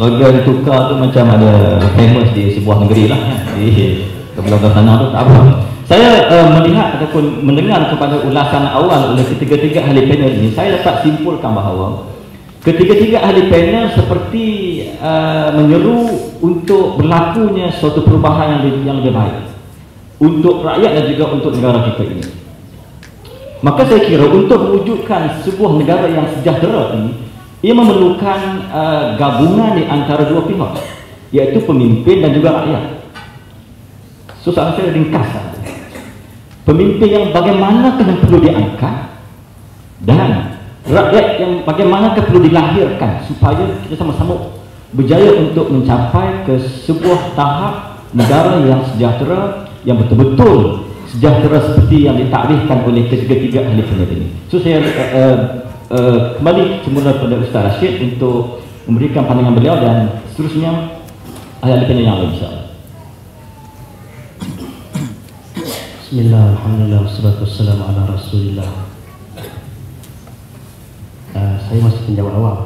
Roda ditukar tu macam ada famous di sebuah negeri lah, di belakang sana tu tak apa. Saya melihat ataupun mendengar kepada ulasan awal oleh ketiga-tiga ahli panel ini, saya dapat simpulkan bahawa ketiga-tiga ahli panel seperti menyeru untuk berlakunya suatu perubahan yang lebih baik untuk rakyat dan juga untuk negara kita ini. Maka saya kira untuk mewujudkan sebuah negara yang sejahtera ini, ia memerlukan gabungan di antara dua pihak, iaitu pemimpin dan juga rakyat. Soalan saya ringkas saja. Pemimpin yang bagaimanakah yang perlu diangkat dan rakyat yang bagaimanakah perlu dilahirkan supaya kita sama-sama berjaya untuk mencapai ke sebuah tahap negara yang sejahtera, yang betul-betul sejahtera seperti yang ditaklifkan oleh ketiga-tiga ahli panel ini. So saya kembali semula kepada Ustaz Rashid untuk memberikan pandangan beliau dan seterusnya ahli panel yang lain, insyaAllah. Bismillah, alhamdulillah, wassalatu wassalamu ala rasulillah. Saya masih penjawab awal.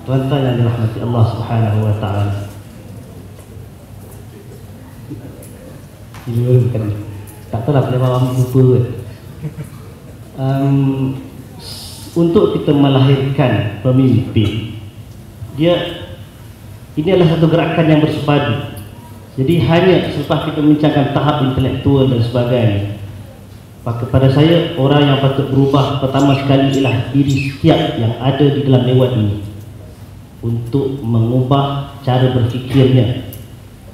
Tuan-tuan yang dirahmati Allah Subhanahu wa ta'ala, ini bukan, tak tahu lah boleh bawa lupa kan. Untuk kita melahirkan pemimpin, ini adalah satu gerakan yang bersepadu. Jadi hanya selepas kita membincangkan tahap intelektual dan sebagainya, maka pada saya orang yang patut berubah pertama sekali ialah diri setiap yang ada di dalam dewan ini, untuk mengubah cara berfikirnya.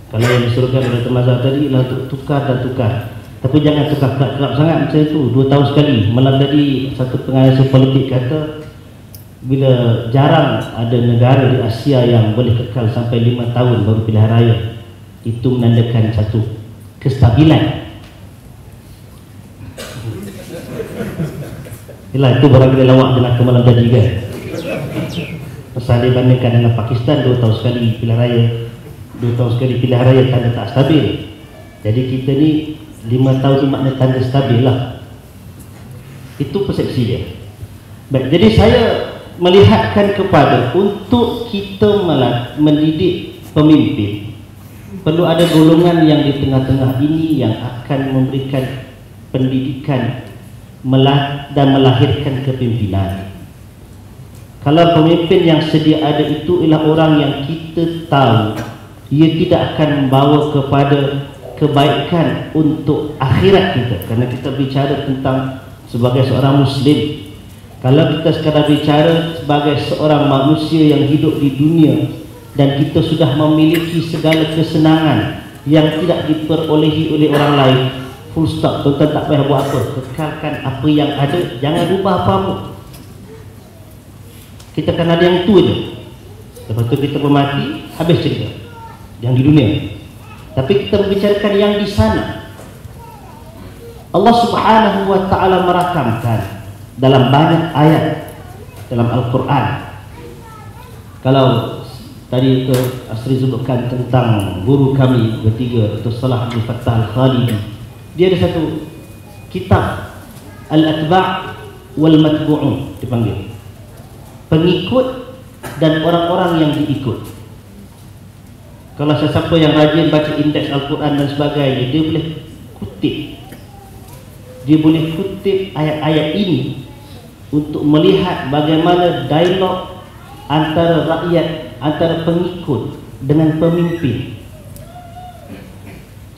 Kalau yang disuruhkan oleh Tuan Mazhar tadi ialah untuk tukar dan tukar, tapi jangan tukar kelab sangat macam itu 2 tahun sekali. Malah tadi satu penganalisa politik kata, bila jarang ada negara di Asia yang boleh kekal sampai 5 tahun baru pilihan raya, itu menandakan satu kestabilan. Itulah itu barang kita lawak dengan kemalam tadi kan. Pasal dia bandingkan dengan Pakistan 2 tahun sekali pilihan raya, 2 tahun sekali pilihan raya, tanda tak stabil. Jadi kita ni 5 tahun tu makna tanda stabil lah. Itu persepsi dia. Baik, jadi saya melihatkan kepada untuk kita mendidik pemimpin, perlu ada golongan yang di tengah-tengah ini yang akan memberikan pendidikan dan melahirkan kepimpinan. Kalau pemimpin yang sedia ada itu ialah orang yang kita tahu ia tidak akan membawa kepada kebaikan untuk akhirat kita, kerana kita bicara tentang sebagai seorang Muslim. Kalau kita sekadar bicara sebagai seorang manusia yang hidup di dunia dan kita sudah memiliki segala kesenangan yang tidak diperolehi oleh orang lain, full stop, tuan-tuan tak payah buat apa, kekalkan apa yang ada, jangan ubah apa-apa. Kita akan ada yang tu je, lepas tu kita mati, habis cerita yang di dunia. Tapi kita membicarakan yang di sana. Allah Subhanahu wa ta'ala merakamkan dalam banyak ayat dalam Al-Quran. Kalau tadi itu Asri sebutkan tentang guru kami bertiga, Dr. Salah bin Fattah Al-Khalidi, dia ada satu kitab Al-Atba' wal Matbu'un dipanggil, pengikut dan orang-orang yang diikut. Kalau sesiapa yang rajin baca indeks Al-Quran dan sebagainya, dia boleh kutip, dia boleh kutip ayat-ayat ini untuk melihat bagaimana dialog antara rakyat, antara pengikut dengan pemimpin.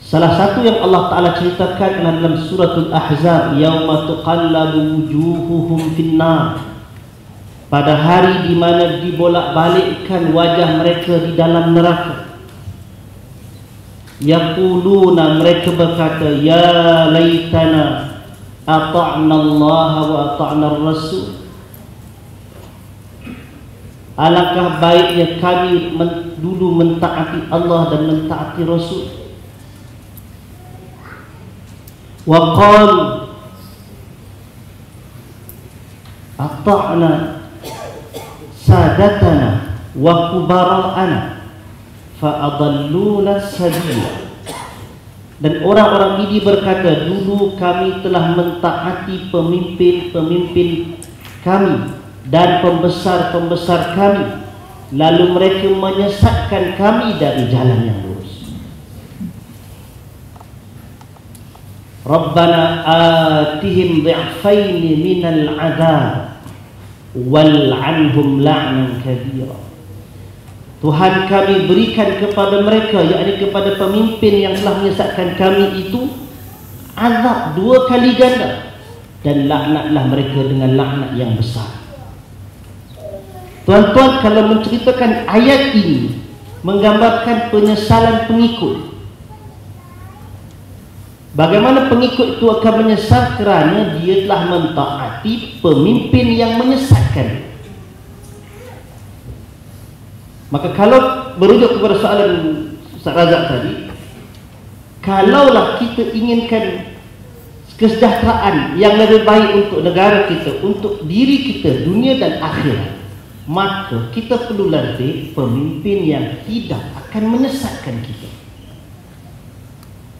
Salah satu yang Allah Ta'ala ceritakan dalam suratul Ahzab, yauma tuqallabu wujuhuhum finnar, pada hari di mana dibolak-balikkan wajah mereka di dalam neraka. Yaquluna, mereka berkata, ya laitana ata'na Allah wa ata'na Rasul, alangkah baiknya kami dulu mentaati Allah dan mentaati Rasul. Wa qalu ata'na sadatana wa kubara'ana fa'adalluna sabila. Dan orang-orang ini berkata, dulu kami telah mentaati pemimpin-pemimpin kami dan pembesar-pembesar kami, lalu mereka menyesatkan kami dari jalan yang lurus. Rabbana atihim dhi'faini minal adab wal'anhum la'nan kabira. Tuhan kami, berikan kepada mereka, yakni kepada pemimpin yang telah menyesatkan kami itu, azab 2 kali ganda, dan laknatlah mereka dengan laknat yang besar. Tuan-tuan, kalau menceritakan ayat ini menggambarkan penyesalan pengikut. Bagaimana pengikut itu akan menyesal kerana dia telah mentaati pemimpin yang menyesatkan. Maka kalau berujuk kepada soalan Ustaz Razak tadi, kalaulah kita inginkan kesejahteraan yang lebih baik untuk negara kita, untuk diri kita, dunia dan akhirat, maka kita perlu latih pemimpin yang tidak akan menyesatkan kita.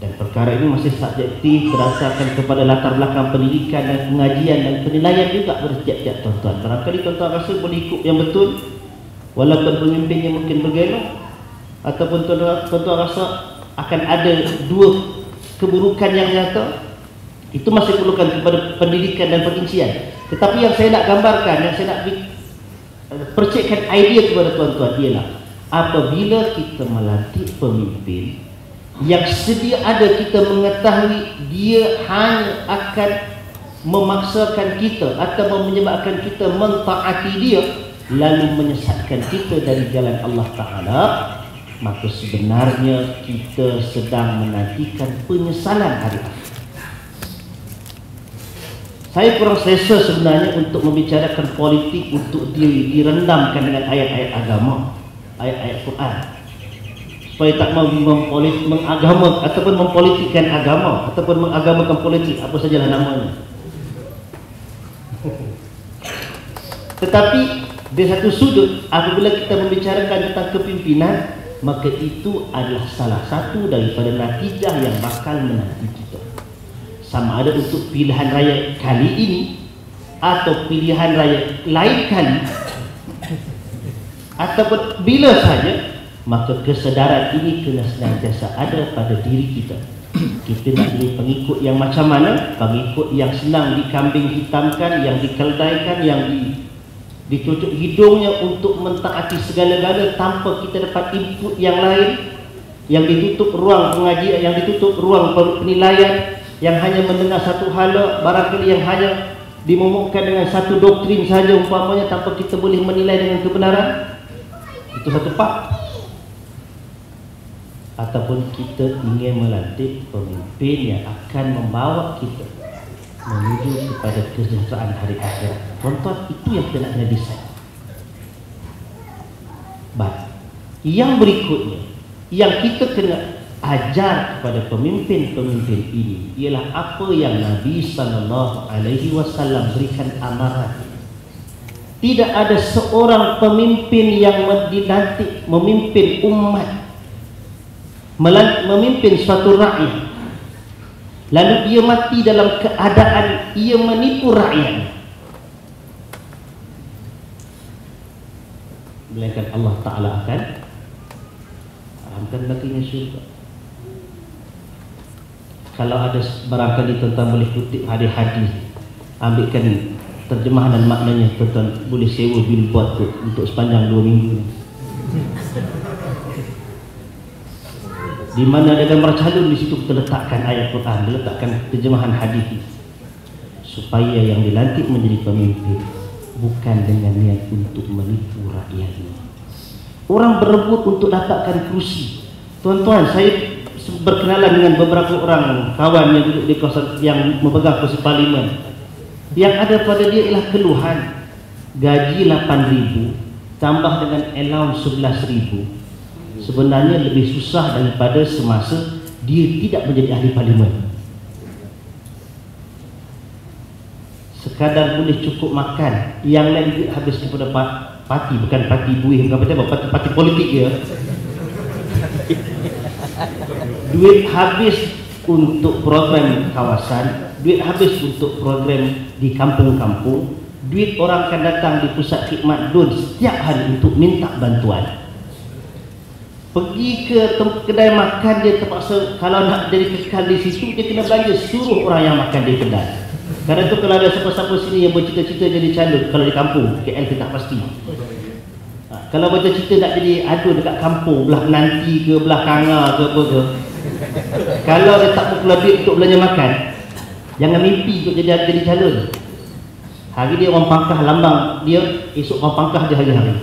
Dan perkara ini masih subjektif, berdasarkan kepada latar belakang pendidikan dan pengajian dan penilaian juga bertiap-tiap tuan-tuan. Barangkali tuan-tuan rasa boleh ikut yang betul, walaupun pemimpinnya mungkin bergelok, ataupun tuan-tuan rasa akan ada 2 keburukan yang nyata, itu masih perlukan kepada pendidikan dan perincian. Tetapi yang saya nak gambarkan, yang saya nak percikkan idea kepada tuan-tuan ialah, apabila kita melantik pemimpin yang sedia ada kita mengetahui dia hanya akan memaksakan kita atau menyebabkan kita mentaati dia, lalu menyesatkan kita dari jalan Allah Ta'ala, maka sebenarnya kita sedang menantikan penyesalan hari akhir. Saya kurang selesa sebenarnya untuk membicarakan politik untuk direndamkan dengan ayat-ayat agama, ayat-ayat Quran, supaya tak mengagama ataupun mempolitikkan agama ataupun mengagamakan politik, apa sajalah namanya. Tetapi di satu sudut, apabila kita membicarakan tentang kepimpinan, maka itu adalah salah satu daripada natijah yang bakal menanti kita. Sama ada untuk pilihan raya kali ini atau pilihan raya lain kali, ataupun bila saja, maka kesedaran ini kena senantiasa ada pada diri kita. Kita nak jadi pengikut yang macam mana? Pengikut yang senang dikambing hitamkan, yang dikeldaikan, yang ditutup hidungnya untuk mentaati segala-gala tanpa kita dapat input yang lain, yang ditutup ruang pengajian, yang ditutup ruang penilaian, yang hanya mendengar satu hala, barangkali yang hanya dimomokkan dengan satu doktrin saja umpamanya, tanpa kita boleh menilai dengan kebenaran. Itu satu part. Ataupun kita ingin melantik pemimpin yang akan membawa kita menuju kepada kesejahteraan hari akhirat. Tuan-tuan, itu yang kita nak kena decide. But yang berikutnya, yang kita kena ajar kepada pemimpin-pemimpin ini ialah apa yang Nabi SAW berikan amaran. Tidak ada seorang pemimpin yang dilantik memimpin umat, memimpin suatu rakyat, lalu dia mati dalam keadaan ia menipu rakyat, melainkan Allah Ta'ala akan haramkan baginya syurga. Kalau ada barangkali tuan-tuan boleh kutip hadis-hadis, ambilkan terjemahan dan maknanya, tuan-tuan boleh sewa billboard tu untuk sepanjang 2 minggu, di mana ada gambar calon, di situ kita letakkan ayat Quran, diletakkan terjemahan hadis, supaya yang dilantik menjadi pemimpin bukan dengan niat untuk menipu rakyatnya. Orang berebut untuk dapatkan kerusi. Tuan-tuan, saya berkenalan dengan beberapa orang kawan yang duduk di kawasan yang memegang kursi parlimen. Yang ada pada dia ialah keluhan gaji 8,000 tambah dengan allowance 11,000 sebenarnya lebih susah daripada semasa dia tidak menjadi ahli parlimen. Sekadar boleh cukup makan, yang lain duit habis kepada parti, bukan parti buih, bukan parti politik ya. Duit habis untuk program kawasan, duit habis untuk program di kampung-kampung, duit orang akan datang di pusat khidmat DUN setiap hari untuk minta bantuan. Pergi ke kedai makan, dia terpaksa kalau nak jadi kekal di situ, dia kena belanja suruh orang yang makan di kedai. Karena tu kalau ada siapa-siapa sini yang bercita-cita jadi calon, kalau di kampung KL kita tak pasti. Kalau bercita-cita nak jadi adu dekat kampung, belah Penanti ke, belah Kanga ke apa ke, kalau dia tak berkeluar duit untuk belanja makan, jangan mimpi untuk jadi calon. Hari dia orang pangkah lambang dia, esok orang pangkah dia hari-hari.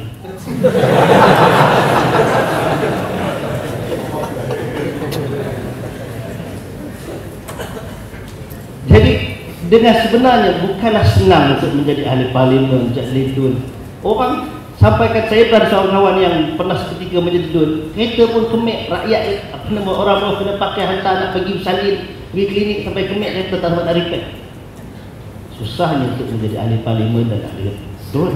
Jadi dengan sebenarnya bukanlah senang untuk menjadi ahli parlimen, menjadi DUN. Orang sampaikan, saya pernah seorang kawan yang pernah seketika menjadi DUN, kereta pun kemek, rakyat orang kena pakai hantar nak pergi bersalin, pergi klinik sampai kemek, kereta tak dapat repair. Susahnya untuk menjadi ahli parlimen dan ahli DUN.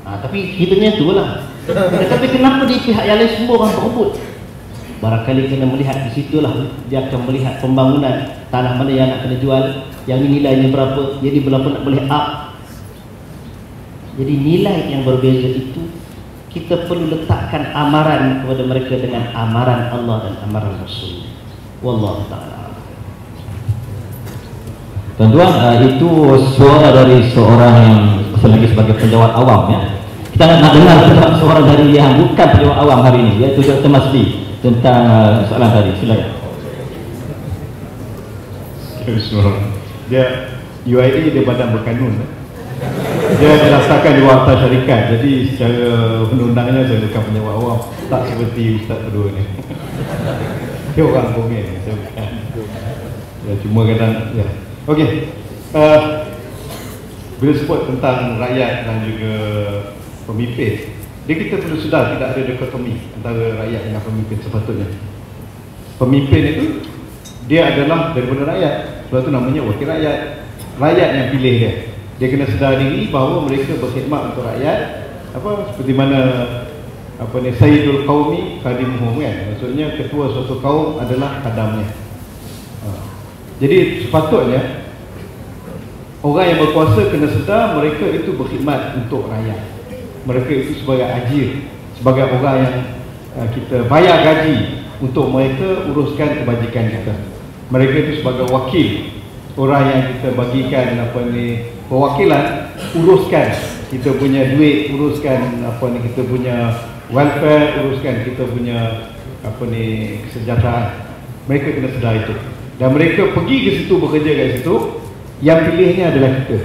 Tapi kitanya tu lah. Tetapi kenapa di pihak yang lain semua orang berebut? Barangkali kena melihat di situlah dia akan melihat pembangunan tanah mana yang nak kena jual, yang ini nilainya berapa, jadi berapa nak boleh up. Jadi nilai yang berbeza itu kita perlu letakkan amaran kepada mereka dengan amaran Allah dan amaran Rasul. Wallahu ta'ala. Tuan-tuan, itu suara dari seorang yang selagi sebagai penjawat awam, ya. Kita nak dengar suara dari yang bukan penjawat awam hari ini, iaitu Dr. Masdi tentang soalan tadi. Silakan. Dia UIA dia badan berkanun. Dia dilaksanakan di Warta Syarikat. Jadi secara undang-undangnya saya bukan penjawat awam, tak seperti Ustaz kedua ni. Dia orang komen, saya bukan. Ya, cuma kadang ya. Okey. Bila sebut tentang rakyat dan juga pemimpin, dia kita perlu sedar tidak ada dikotomi antara rakyat dengan pemimpin sepatutnya. Pemimpin itu dia adalah daripada rakyat, sebab itu namanya wakil rakyat. Rakyat yang pilih dia. Dia kena sedar diri bahawa mereka berkhidmat untuk rakyat. Seperti mana Sayyidul Qaumi Khadimuhum, kan? Maksudnya ketua suatu kaum adalah khadamnya. Jadi sepatutnya orang yang berkuasa kena sedar mereka itu berkhidmat untuk rakyat. Mereka itu sebagai ajir, sebagai orang yang kita bayar gaji untuk mereka uruskan kebajikan kita. Mereka itu sebagai wakil, orang yang kita bagikan perwakilan, uruskan kita punya duit, uruskan kita punya welfare, uruskan kita punya kesejahteraan. Mereka kena sedar itu. Dan mereka pergi ke situ, bekerja kat situ, yang pilihnya adalah kita.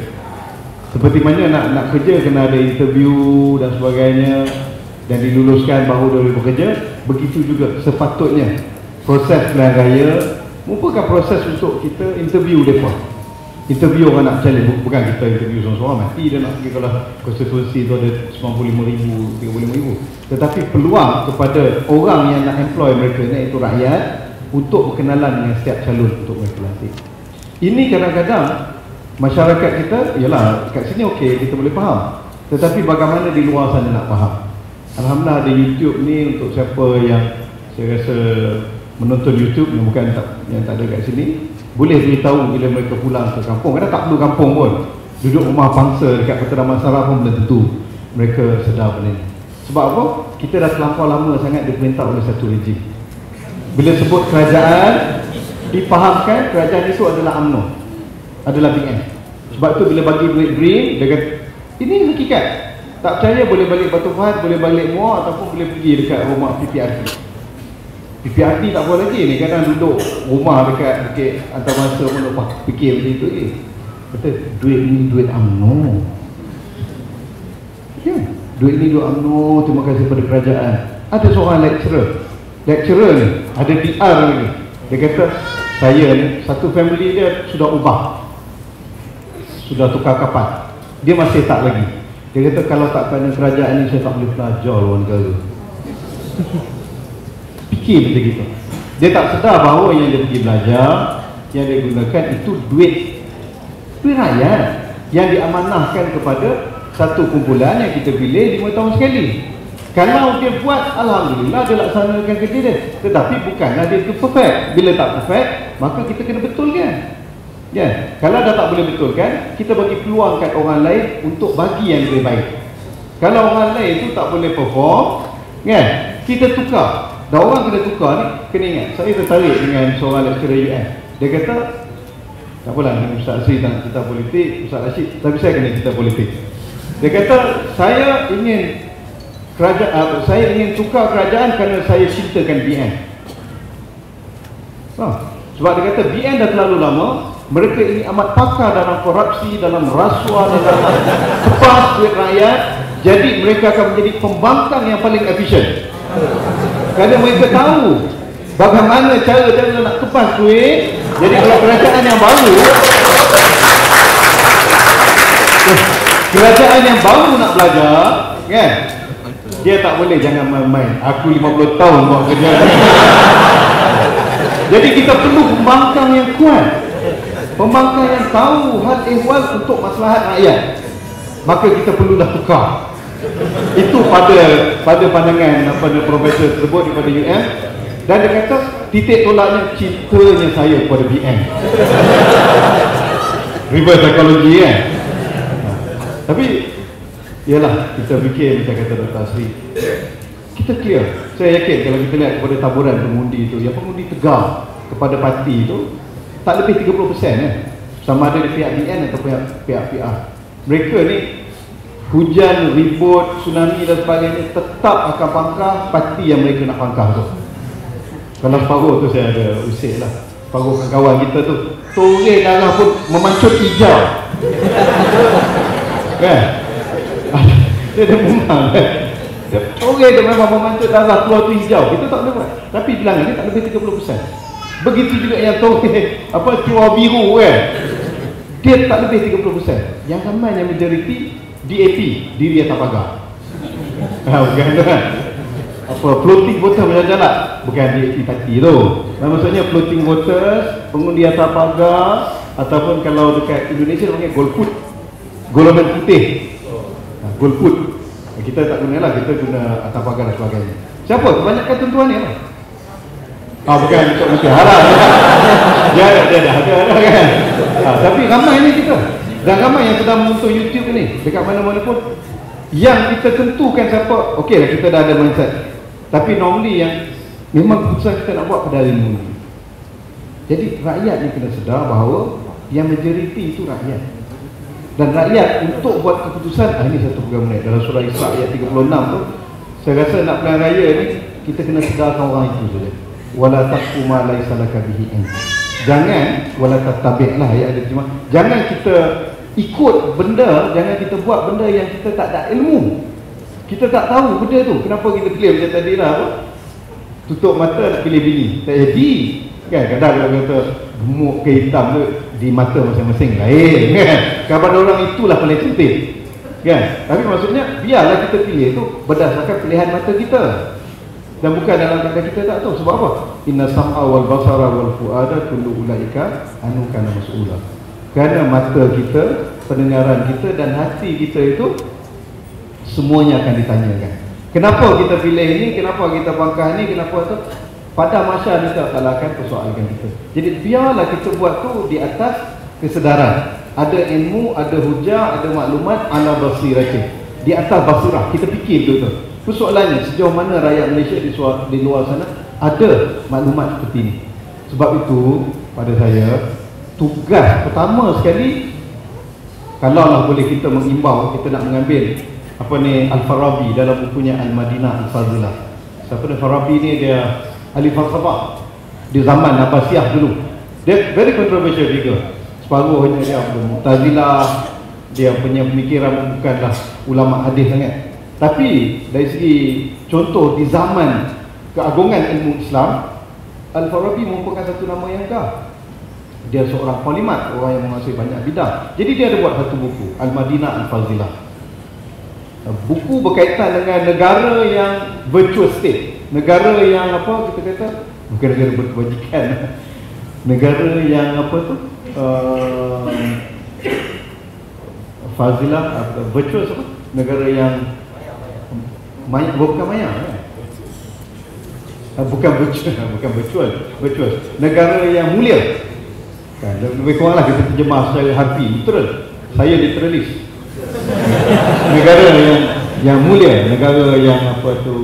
Seperti mana nak kerja kena ada interview dan sebagainya, dan diluluskan baru dia boleh bekerja. Begitu juga sepatutnya proses pilihan raya merupakan proses untuk kita interview mereka. Interview orang nak bercalon, bukan kita interview seorang-seorang mati dia nak pergi. Kalau konstitusi tu ada 95,000, 35,000, tetapi peluang kepada orang yang nak employ mereka, iaitu rakyat, untuk berkenalan dengan setiap calon untuk mereka lantik. Ini kadang-kadang masyarakat kita, ialah kat sini okey, kita boleh faham, tetapi bagaimana di luar sana nak faham. Alhamdulillah ada YouTube ni untuk siapa yang saya rasa menonton YouTube yang bukan yang tak ada kat sini, boleh beritahu bila mereka pulang ke kampung. Kadang tak perlu kampung pun, duduk rumah bangsa dekat Kota Damansara pun belum tentu mereka sedar benda ni. Sebab apa? Kita dah terlampau lama sangat diperintah oleh satu rejim. Bila sebut kerajaan, difahamkan kerajaan itu adalah UMNO, adalah BN. Sebab tu bila bagi duit green, dia kata ini hakikat. Tak percaya boleh balik Batu Fahad, boleh balik Muar, ataupun boleh pergi dekat rumah PPRT. PPRT tak boleh lagi ni, kadang duduk rumah dekat Bukit Antarabangsa pun lepas fikir macam itu lagi. Betul, duit ni duit UMNO. Ya, duit ni duit UMNO, terima kasih kepada kerajaan. Ada seorang lecturer ni, ada PR ni. Dia kata, saya ni, satu family dia sudah ubah, sudah tukar kapal, dia masih tak lagi. Dia kata, kalau tak kerana kerajaan ni, saya tak boleh belajar luar negara. Fikir macam gitu. Dia tak sedar bahawa yang dia pergi belajar, yang dia gunakan itu duit rakyat yang diamanahkan kepada satu kumpulan yang kita pilih 5 tahun sekali. Kalau dia buat, alhamdulillah dia laksanakan kerja dia. Tetapi bukanlah dia itu perfect. Bila tak perfect, maka kita kena betulkan. Kan? Kalau dah tak boleh betulkan, kita bagi peluang kat orang lain untuk bagi yang lebih baik. Kalau orang lain tu tak boleh perform, kan? Kita tukar. Dan orang kena tukar ni, kena ingat, saya tertarik dengan seorang lecturer UN. Dia kata, tak apalah, Ustaz Azri tak cerita politik, Ustaz Rashid, tapi saya kena cerita politik. Dia kata, saya ingin kerajaan, saya ingin tukar kerajaan kerana saya cintakan BN. Sebab dia kata BN dah terlalu lama, mereka ini amat pakar dalam korupsi, dalam rasuah, dalam kepas duit rakyat. Jadi mereka akan menjadi pembangkang yang paling efisien. Kerana mereka tahu bagaimana cara-cara nak kepas duit. Jadi kalau kerajaan yang baru, kerajaan yang baru nak belajar, kan? Dia tak boleh jangan main-main. Aku 50 tahun buat kerja ni. Jadi kita perlu pembangkang yang kuat, pembangkang yang tahu hal ehwal untuk maslahat rakyat. Maka kita perlulah tukar. Itu pada pandangan profesor tersebut daripada UM. Dan dia kata titik tolaknya cintanya saya kepada BN. Reverse psychology, kan? Tapi yalah, kita fikir macam kata Dr. Azri, kita clear. Saya yakin kalau kita lihat kepada taburan pengundi itu, yang pengundi tegar kepada parti itu tak lebih 30%, sama ada di pihak BN atau pihak PR. Mereka ni hujan, ribut, tsunami dan sebagainya tetap akan pangkah parti yang mereka nak pangkah tu. Kalau separuh tu saya ada usik lah, separuh kawan kita tu toreh darah pun memancut hijau. Kan? Dia dah memang kan? Toreh dia memang memancut darah keluar tu hijau. Kita tak boleh buat. Tapi bilangan dia tak lebih 30%. Begitu juga yang toreh keluar biru, kan? Dia tak lebih 30%. Yang ramai yang majoriti DAP, diri atas pagar. Bukan tu kan? Floating voter berjalan, bukan DAP parti tu. Maksudnya floating voters, pengundi atas pagar, ataupun kalau dekat Indonesia panggil golput, golongan putih. Golput. Kita tak guna lah, kita guna atas pagar dan sebagainya. Siapa? Kebanyakan tuan-tuan ni lah. Bukan untuk nanti halal. Dia ada kan. Tapi ramai ni kita. Dan ramai yang sedang menonton YouTube ni, dekat mana-mana pun. Yang kita tentukan siapa, okey lah, kita dah ada mindset. Tapi normally yang memang keputusan kita nak buat pada hari ini. Jadi rakyat ni kena sedar bahawa yang majoriti itu rakyat. Dan rakyat untuk buat keputusan, ini satu program ni dalam surah Isra ayat 36 tu, saya rasa nak pilihan raya ni kita kena sedarkan orang itu saja. Wala taqfu ma laysa laka bihi ilm. Jangan wala tattabi'lah, ayat ada terjemah. Jangan kita ikut benda, jangan kita buat benda yang kita tak ada ilmu. Kita tak tahu benda tu. Kenapa kita pilih macam tadi lah, tutup mata nak pilih bini. Tak jadi. Kan kadang kalau kata gemuk ke hitam tu di mata masing-masing lain, kan. Kepada orang itulah paling cantik. Kan? Tapi maksudnya biarlah kita pilih tu berdasarkan pilihan mata kita. Dan bukan dalam kata kita tak tahu. Sebab apa? Inna sam'a wal basara wal fu'ada kullu ulaika anu kana mas'ula. Kerana mata kita, pendengaran kita dan hati kita itu semuanya akan ditanyakan. Kenapa kita pilih ini, kenapa kita bangkah ini, kenapa tu? Pada masa kita akan persoalkan kita. Jadi biarlah kita buat tu di atas kesedaran. Ada ilmu, ada hujah, ada maklumat ala basirati. Di atas basirah, kita fikir betul-betul. Persoalannya sejauh mana rakyat Malaysia di luar sana ada maklumat seperti ini. Sebab itu pada saya tugas pertama sekali, kalaulah boleh kita mengimbau, kita nak mengambil Al-Farabi dalam bukunya Al-Madinah Al-Fazilah. Siapa Al-Farabi ni? Dia ahli falsafah di zaman Abbasiyah dulu. Dia very controversial figure. Separuhnya dia Mu'tazilah, dia punya pemikiran bukanlah ulama hadis sangat. Tapi dari segi contoh di zaman keagungan ilmu Islam, Al-Farabi merupakan satu nama yang kah. Dia seorang polimat, orang yang menguasai banyak bidang. Jadi dia ada buat satu buku, Al-Madinah Al-Fazilah. Buku berkaitan dengan negara yang virtuous state, negara yang kita kata bukan negara berkebajikan, negara yang Fazilah, virtuous negara yang maya, bukan maya, bukan virtuous, negara yang mulia. kan, lebih kuranglah kita terjemah secara harfi, literal. Saya literalis. Negara yang mulia, negara yang apa tu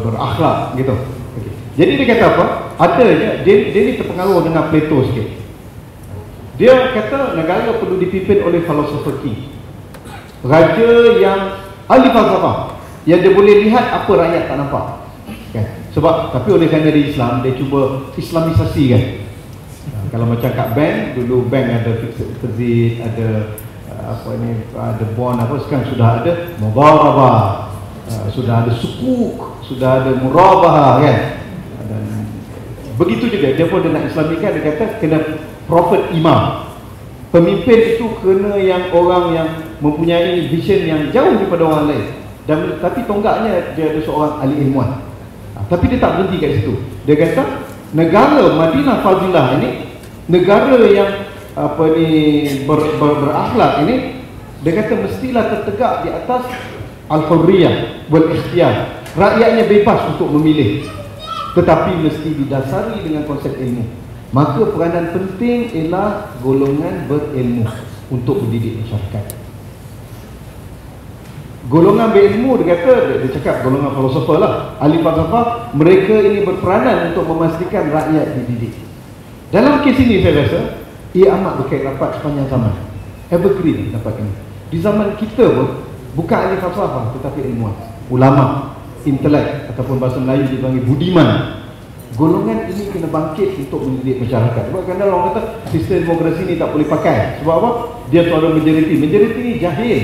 berakhlak gitu. Okay. Jadi dia kata apa? Ada je, dia ni terpengaruh dengan Plato sikit. Dia kata negara perlu dipimpin oleh filosofer king, raja yang ahli falsafah, yang dia boleh lihat apa rakyat tak nampak kan? Sebab tapi oleh kerana dia Islam, dia cuba Islamisasi kan. Kalau macam kat bank, dulu bank ada fixed deposit, ada apa ni, ada bond apa, sekarang sudah ada mudharabah, sudah ada sukuk, sudah ada murabahah kan. Dan begitu juga dia pun dia nak islamikan, dia kata kena prophet imam. Pemimpin itu kena yang orang yang mempunyai vision yang jauh daripada orang lain. Dan tapi tonggaknya dia ada seorang ahli ilmuwan. Tapi dia tak berhenti kat situ. Dia kata negara Madinah Fadilah ini, negara yang apa ni berakhlak ini, dia kata mestilah tertegak di atas al-hurriyah wal ikhtiyar. Rakyatnya bebas untuk memilih, tetapi mesti didasari dengan konsep ilmu. Maka peranan penting ialah golongan berilmu untuk mendidik masyarakat. Golongan berilmu, dia kata, dia cakap golongan filosofer lah, ahli falsafah, mereka ini berperanan untuk memastikan rakyat dididik. Dalam kes ini saya rasa ia amat berkait rapat sepanjang zaman. Evergreen dapat ini. Di zaman kita pun bukan ahli falsafah tetapi ilmuwan, ulama, intelek, ataupun bahasa Melayu dipanggil budiman. Golongan ini kena bangkit untuk mendidik masyarakat. Sebab kadang orang kata sistem demokrasi ni tak boleh pakai. Sebab apa? Dia suara majoriti. Majoriti ni jahil.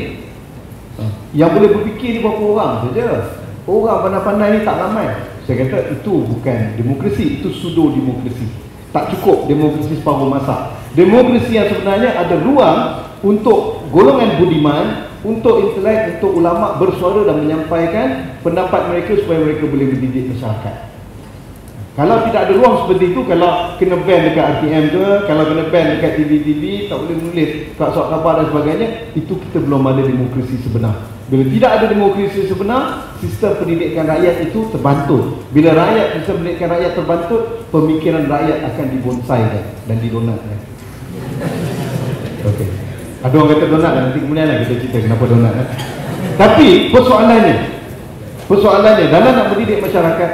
Yang boleh berfikir ni berapa orang saja. Orang pandai-pandai ni tak ramai. Saya kata itu bukan demokrasi, itu pseudo demokrasi. Tak cukup demokrasi separuh masa. Demokrasi yang sebenarnya ada ruang untuk golongan budiman, untuk intelek, untuk ulama bersuara dan menyampaikan pendapat mereka supaya mereka boleh mendidik masyarakat. Kalau tidak ada ruang seperti itu, kalau kena ban dekat RTM ke, kalau kena ban dekat TV-TV, tak boleh menulis kat surat khabar dan sebagainya, itu kita belum ada demokrasi sebenar. Bila tidak ada demokrasi sebenar, sistem pendidikan rakyat itu terbantut. Bila rakyat, sistem pendidikan rakyat terbantut, pemikiran rakyat akan dibonsaikan dan didonatkan. Okey. Ada orang kata donat lah, nanti kemudian lah kita cerita kenapa donat kan? Tapi persoalannya dalam nak mendidik masyarakat,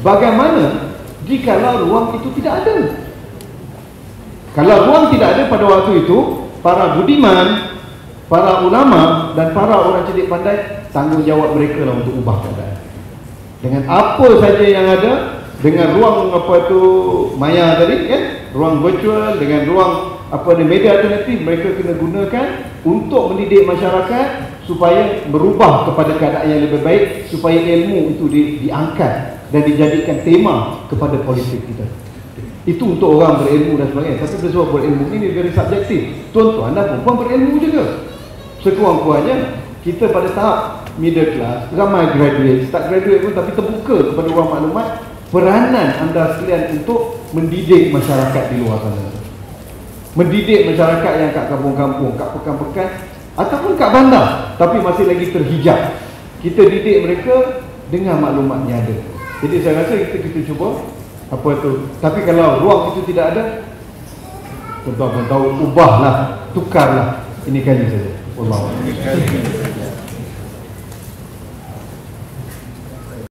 bagaimana jikalau ruang itu tidak ada? Kalau ruang tidak ada pada waktu itu, para budiman, para ulama dan para orang cerdik pandai, tanggungjawab mereka lah untuk ubah keadaan. Dengan apa saja yang ada, dengan ruang apa tu maya tadi kan, ruang virtual, dengan ruang apa ni media alternatif, mereka kena gunakan untuk mendidik masyarakat supaya berubah kepada keadaan yang lebih baik, supaya ilmu itu diangkat dan dijadikan tema kepada politik kita. Itu untuk orang berilmu dan sebagainya. Tapi sebab berilmu ini very subjektif. Tuan-tuan dan puan berilmu juga. Sekurang-kurangnya kita pada tahap middle class, ramai graduate, tak graduate pun tapi terbuka kepada ruang maklumat. Peranan anda sekalian untuk mendidik masyarakat di luar sana, mendidik masyarakat yang kat kampung-kampung, kat pekan-pekan ataupun kat bandar tapi masih lagi terhijab. Kita didik mereka dengan maklumat yang ada. Jadi saya rasa kita cuba apa tu. Tapi kalau ruang itu tidak ada, tuan-tuan pun tahu, ubahlah, tukarlah. Ini kali saja. Wallahu a'lam.